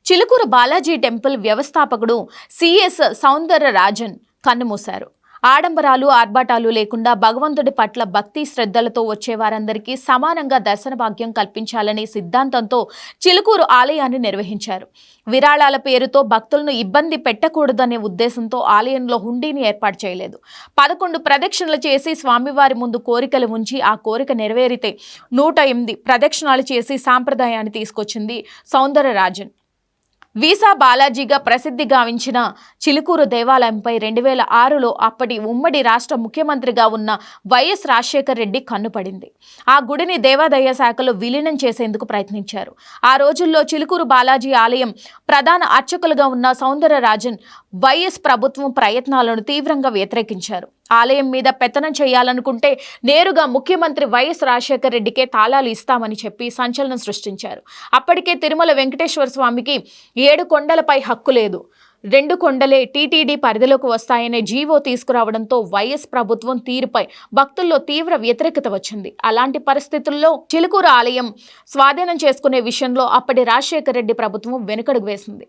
Chilukuru Balaji temple వ్యవస్థాపకుడు CS Soundararajan కన్నుమూశారు. ఆడంబరాలు ఆర్భాటాలు లేకుండా భగవంతుడి పట్ల భక్తి శ్రద్ధలతో వచ్చే వారందరికీ సమానంగా దర్శన భాగ్యం కల్పించాలనే సిద్ధాంతంతో చిలుకూరు ఆలయాన్ని నిర్వహించారు. విరాళాల పేరుతో భక్తులను ఇబ్బంది పెట్టకూడదనే ఉద్దేశంతో ఆలయంలో హుండీని ఏర్పాటు చేయలేదు. 11 ప్రదక్షిణలు చేసి స్వామివారి ముందు కోరికలు ఉంచి ఆ కోరిక నెరవేరితే 108 ప్రదక్షిణాలు చేసి సాంప్రదాయాన్ని తీసుకొచ్చింది సౌందరరాజన్. వీసా బాలాజీగా ప్రసిద్ధి గావించిన చిలుకూరు దేవాలయంపై 2006లో అప్పటి ఉమ్మడి రాష్ట్ర ముఖ్యమంత్రిగా ఉన్న వైఎస్ రాజశేఖర్ రెడ్డి కన్నుపడింది. ఆ గుడిని దేవాదాయ శాఖలో విలీనం చేసేందుకు ప్రయత్నించారు. ఆ రోజుల్లో చిలుకూరు బాలాజీ ఆలయం ప్రధాన అర్చకులుగా ఉన్న సౌందరరాజన్ వైఎస్ ప్రభుత్వం ప్రయత్నాలను తీవ్రంగా వ్యతిరేకించారు. ఆలయం మీద పెత్తనం చేయాలనుకుంటే నేరుగా ముఖ్యమంత్రి వైఎస్ రాజశేఖర్ రెడ్డికే తాళాలు ఇస్తామని చెప్పి సంచలనం సృష్టించారు. అప్పటికే తిరుమల వెంకటేశ్వర స్వామికి 7 కొండలపై హక్కు లేదు, 2 కొండలే టీటీడీ పరిధిలోకి వస్తాయనే జీవో తీసుకురావడంతో వైఎస్ ప్రభుత్వం తీరుపై భక్తుల్లో తీవ్ర వ్యతిరేకత వచ్చింది. అలాంటి పరిస్థితుల్లో చిలుకూరు ఆలయం స్వాధీనం చేసుకునే విషయంలో అప్పటి రాజశేఖర్ రెడ్డి ప్రభుత్వం వెనుకడుగు వేసింది.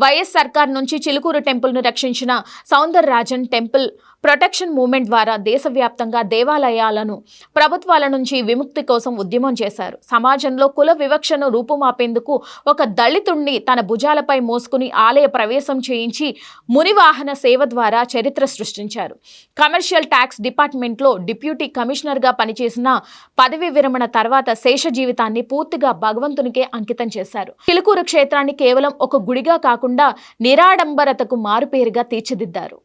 వైఎస్ సర్కార్ నుంచి చిలుకూరు టెంపుల్ను రక్షించిన సౌందరరాజన్ టెంపుల్ ప్రొటెక్షన్ మూవ్మెంట్ ద్వారా దేశవ్యాప్తంగా దేవాలయాలను ప్రభుత్వాల నుంచి విముక్తి కోసం ఉద్యమం చేశారు. సమాజంలో కుల వివక్షను రూపుమాపేందుకు ఒక దళితుణ్ణి తన భుజాలపై మోసుకుని ఆలయ ప్రవేశం చేయించి మునివాహన సేవ ద్వారా చరిత్ర సృష్టించారు. కమర్షియల్ ట్యాక్స్ డిపార్ట్మెంట్లో డిప్యూటీ కమిషనర్గా పనిచేసిన పదవి విరమణ తర్వాత శేష జీవితాన్ని పూర్తిగా భగవంతునికే అంకితం చేశారు. చిలుకూరు క్షేత్రాన్ని కేవలం ఒక గుడిగా కాకుండా నిరాడంబరతకు మారుపేరుగా తీర్చిదిద్దారు.